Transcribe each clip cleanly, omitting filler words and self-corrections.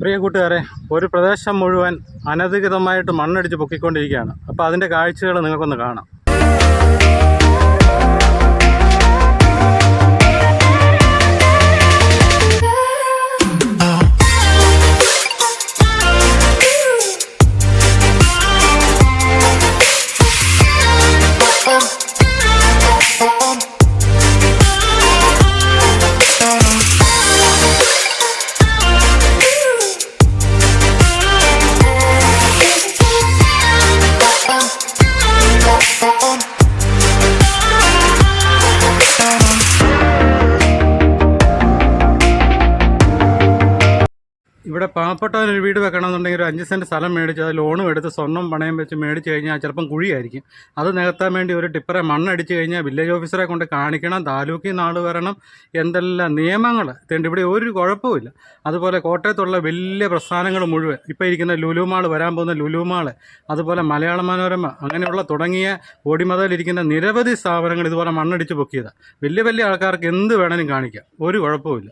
പ്രിയ കൂട്ടുകാരെ, ഒരു പ്രദേശം മുഴുവൻ അനധികൃതമായിട്ട് മണ്ണടിച്ച് പൊക്കിക്കൊണ്ടിരിക്കുകയാണ്. അപ്പോൾ അതിൻ്റെ കാഴ്ചകൾ നിങ്ങൾക്കൊന്ന് കാണാം. ഇവിടെ പാവപ്പെട്ടവനൊരു വീട് വെക്കണമെന്നുണ്ടെങ്കിൽ ഒരു 5 സെൻറ്റ് സ്ഥലം മേടിച്ച് അത് ലോണും എടുത്ത് സ്വർണ്ണം പണയം വെച്ച് മേടിച്ച് കഴിഞ്ഞാൽ ചിലപ്പം കുഴിയായിരിക്കും. അത് നികത്താൻ വേണ്ടി ഒരു ടിപ്പറെ മണ്ണടിച്ച് കഴിഞ്ഞാൽ വില്ലേജ് ഓഫീസറെ കൊണ്ട് കാണിക്കണം, താലൂക്കിൽ നിന്ന് ആൾ വരണം, എന്തെല്ലാം നിയമങ്ങൾ തേണ്ടി. ഇവിടെ ഒരു കുഴപ്പമില്ല. അതുപോലെ കോട്ടയത്തുള്ള വലിയ പ്രസ്ഥാനങ്ങൾ മുഴുവൻ, ഇപ്പോൾ ഇരിക്കുന്ന ലുലു മാൾ, വരാൻ പോകുന്ന ലുലു മാൾ, അതുപോലെ മലയാള മനോരമ, അങ്ങനെയുള്ള തുടങ്ങിയ ഓടിമതയിലിരിക്കുന്ന നിരവധി സ്ഥാപനങ്ങൾ ഇതുപോലെ മണ്ണടിച്ച് പൊക്കിയതാണ്. വലിയ വലിയ ആൾക്കാർക്ക് എന്ത് വേണമെങ്കിലും കാണിക്കാം, ഒരു കുഴപ്പമില്ല.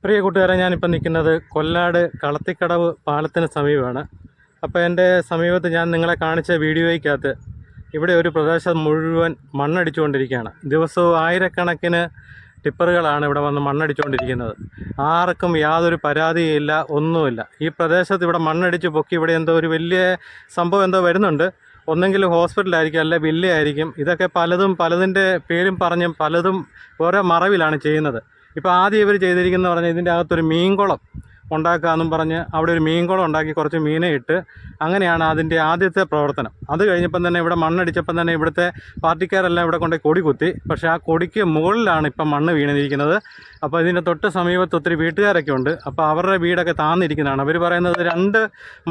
പ്രിയ കൂട്ടുകാരെ, ഞാനിപ്പോൾ നിൽക്കുന്നത് കൊല്ലാട് കളത്തിക്കടവ് പാലത്തിന് സമീപമാണ്. അപ്പോൾ എൻ്റെ സമീപത്ത് ഞാൻ നിങ്ങളെ കാണിച്ച വീഡിയോയ്ക്കകത്ത് ഇവിടെ ഒരു പ്രദേശം മുഴുവൻ മണ്ണടിച്ചുകൊണ്ടിരിക്കുകയാണ്. ദിവസവും ആയിരക്കണക്കിന് ടിപ്പറുകളാണ് ഇവിടെ വന്ന് മണ്ണടിച്ചുകൊണ്ടിരിക്കുന്നത്. ആർക്കും യാതൊരു പരാതിയില്ല, ഒന്നുമില്ല. ഈ പ്രദേശത്ത് ഇവിടെ മണ്ണടിച്ച് പൊക്കി ഇവിടെ എന്തോ ഒരു വലിയ സംഭവം എന്തോ വരുന്നുണ്ട്. ഒന്നെങ്കിൽ ഹോസ്പിറ്റലായിരിക്കും, അല്ല വില്ലയായിരിക്കും. ഇതൊക്കെ പലതിൻ്റെ പേരും പറഞ്ഞും പലതും ഓരോ മറവിലാണ് ചെയ്യുന്നത്. ഇപ്പോൾ ആദ്യം ഇവർ ചെയ്തിരിക്കുന്നത് പറഞ്ഞാൽ ഇതിൻ്റെ അകത്തൊരു മീൻകുളം ഉണ്ടാക്കാമെന്നും പറഞ്ഞ് അവിടെ ഒരു മീൻകുളം ഉണ്ടാക്കി കുറച്ച് മീനെ ഇട്ട്, അങ്ങനെയാണ് അതിൻ്റെ ആദ്യത്തെ പ്രവർത്തനം. അത് കഴിഞ്ഞപ്പം തന്നെ ഇവിടെ മണ്ണടിച്ചപ്പം തന്നെ ഇവിടുത്തെ പാർട്ടിക്കാരെല്ലാം ഇവിടെ കൊണ്ട് കൊടി കുത്തി. പക്ഷേ ആ കൊടിക്ക് മുകളിലാണ് ഇപ്പം മണ്ണ് വീണിരിക്കുന്നത്. അപ്പോൾ ഇതിൻ്റെ തൊട്ട് സമീപത്ത് ഒത്തിരി വീട്ടുകാരൊക്കെ ഉണ്ട്. അപ്പോൾ അവരുടെ വീടൊക്കെ താന്നിരിക്കുന്നതാണ്. അവർ പറയുന്നത് 2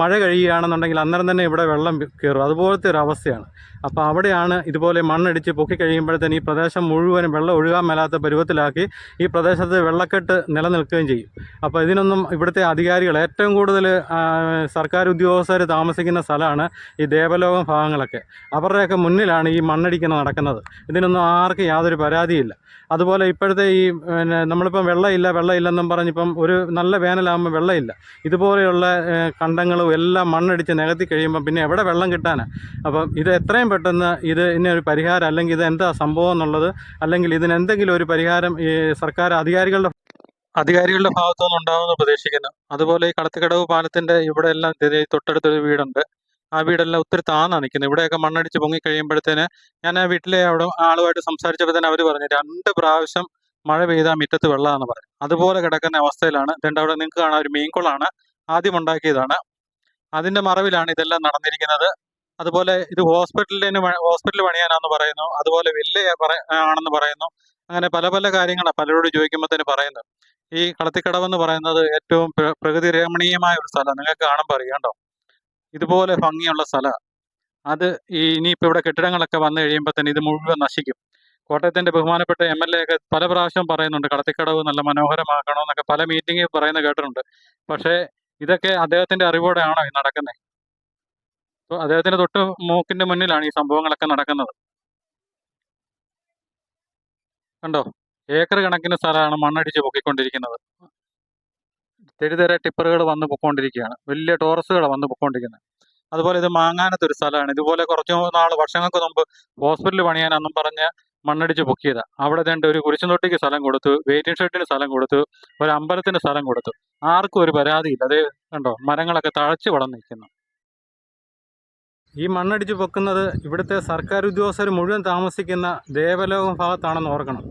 മഴ കഴിയുകയാണെന്നുണ്ടെങ്കിൽ അന്നേരം തന്നെ ഇവിടെ വെള്ളം കയറും, അതുപോലത്തെ ഒരു അവസ്ഥയാണ്. അപ്പോൾ അവിടെയാണ് ഇതുപോലെ മണ്ണടിച്ച് പൊക്കി കഴിയുമ്പോഴത്തേന് ഈ പ്രദേശം മുഴുവനും വെള്ളം ഒഴുകാൻ മേലാത്ത പരുവത്തിലാക്കി ഈ പ്രദേശത്ത് വെള്ളക്കെട്ട് നിലനിൽക്കുകയും ചെയ്യും. അപ്പോൾ ഇതിനൊന്നും ഇവിടുത്തെ അധികാരികൾ, ഏറ്റവും കൂടുതൽ സർക്കാർ ഉദ്യോഗസ്ഥർ താമസിക്കുന്ന സ്ഥലമാണ് ഈ ദേവലോകം ഭാഗങ്ങളൊക്കെ, അവരുടെയൊക്കെ മുന്നിലാണ് ഈ മണ്ണടിക്കുന്നത് നടക്കുന്നത്. ഇതിനൊന്നും ആർക്കും യാതൊരു പരാതിയില്ല. അതുപോലെ ഇപ്പോഴത്തെ ഈ നമ്മളിപ്പം വെള്ളമില്ലെന്നും പറഞ്ഞിപ്പം ഒരു നല്ല വേനലാകുമ്പോൾ വെള്ളമില്ല. ഇതുപോലെയുള്ള കണ്ടങ്ങളും എല്ലാം മണ്ണടിച്ച് നികത്തി കഴിയുമ്പം പിന്നെ എവിടെ വെള്ളം കിട്ടാനാണ്? അപ്പം ഇത് എത്രയും പെട്ടെന്ന് ഇതിനൊരു പരിഹാരം, അല്ലെങ്കിൽ ഇത് എന്താ സംഭവം എന്നുള്ളത്, അല്ലെങ്കിൽ ഇതിനെന്തെങ്കിലും ഒരു പരിഹാരം ഈ സർക്കാർ അധികാരികളുടെ ഭാഗത്തുനിന്ന് ഉണ്ടാകുമെന്ന് പ്രതീക്ഷിക്കുന്നു. അതുപോലെ ഈ കളത്തിക്കടവ് പാലത്തിൻ്റെ ഇവിടെ എല്ലാം തൊട്ടടുത്തൊരു വീടുണ്ട്. ആ വീടെല്ലാം ഒത്തിരി താന്നാണ് നിൽക്കുന്നത്. ഇവിടെയൊക്കെ മണ്ണടിച്ച് പൊങ്ങി കഴിയുമ്പോഴത്തേന് ഞാൻ ആ വീട്ടിലെ അവിടെ ആളുമായിട്ട് സംസാരിച്ചപ്പോൾ തന്നെ അവർ പറഞ്ഞു 2 പ്രാവശ്യം മഴ പെയ്താൽ മുറ്റത്ത് വെള്ളമാണെന്ന് പറഞ്ഞു. അതുപോലെ കിടക്കുന്ന അവസ്ഥയിലാണ്. അവിടെ നിങ്ങൾക്ക് കാണാൻ ഒരു മീൻകുളമാണ്, ആദ്യം ഉണ്ടാക്കിയതാണ്. അതിൻ്റെ മറവിലാണ് ഇതെല്ലാം നടന്നിരിക്കുന്നത്. അതുപോലെ ഇത് ഹോസ്പിറ്റൽ പണിയാനാണെന്ന് പറയുന്നു. അതുപോലെ ആണെന്ന് പറയുന്നു. അങ്ങനെ പല കാര്യങ്ങളാണ് പലരോട് ചോദിക്കുമ്പോൾ തന്നെ പറയുന്നത്. ഈ കളത്തിക്കടവെന്ന് പറയുന്നത് ഏറ്റവും പ്രകൃതി രമണീയമായ ഒരു സ്ഥലമാണ്. നിങ്ങൾക്ക് കാണുമ്പോൾ അറിയാം കേട്ടോ, ഇതുപോലെ ഭംഗിയുള്ള സ്ഥലമാണ്. അത് ഇനിയിപ്പോൾ ഇവിടെ കെട്ടിടങ്ങളൊക്കെ വന്നു കഴിയുമ്പോൾ തന്നെ ഇത് മുഴുവൻ നശിക്കും. കോട്ടയത്തിൻ്റെ ബഹുമാനപ്പെട്ട MLA ഒക്കെ പല പ്രാവശ്യം പറയുന്നുണ്ട് കളത്തിക്കടവ് നല്ല മനോഹരമാക്കണമെന്നൊക്കെ, പല മീറ്റിങ്ങിൽ പറയുന്നത് കേട്ടിട്ടുണ്ട്. പക്ഷേ ഇതൊക്കെ അദ്ദേഹത്തിൻ്റെ അറിവോടെ ആണോ ഈ നടക്കുന്നത്? അപ്പോൾ അദ്ദേഹത്തിൻ്റെ തൊട്ട് മൂക്കിൻ്റെ മുന്നിലാണ് ഈ സംഭവങ്ങളൊക്കെ നടക്കുന്നത്. കണ്ടോ, ഏക്കർ കണക്കിന് സ്ഥലമാണ് മണ്ണടിച്ച് പൊക്കിക്കൊണ്ടിരിക്കുന്നത്. തെരുതെര ടിപ്പറുകൾ വന്ന് പൊക്കോണ്ടിരിക്കുകയാണ്, വലിയ ടോറസുകൾ വന്ന് പൊക്കോണ്ടിരിക്കുന്നത്. അതുപോലെ ഇത് മാങ്ങാനത്തൊരു സ്ഥലമാണ്. ഇതുപോലെ വർഷങ്ങൾക്ക് മുമ്പ് ഹോസ്പിറ്റൽ പണിയാനെന്നും പറഞ്ഞ് മണ്ണടിച്ച് പൊക്കിയതാണ്. അവിടെ ഒരു കുരിശുതൊട്ടിക്ക് സ്ഥലം കൊടുത്തു, വെയിറ്റിംഗ് ഷെഡിന് സ്ഥലം കൊടുത്തു, ഒരു അമ്പലത്തിന് സ്ഥലം കൊടുത്തു. ആർക്കും ഒരു പരാതിയില്ല. അത് കണ്ടോ, മരങ്ങളൊക്കെ തഴച്ച് വളർന്നു നിൽക്കുന്നു. ഈ മണ്ണടിച്ച് പൊക്കുന്നത് ഇവിടുത്തെ സർക്കാർ ഉദ്യോഗസ്ഥർ മുഴുവൻ താമസിക്കുന്ന ദേവലോകം ഭാഗത്താണെന്ന് ഓർക്കണം.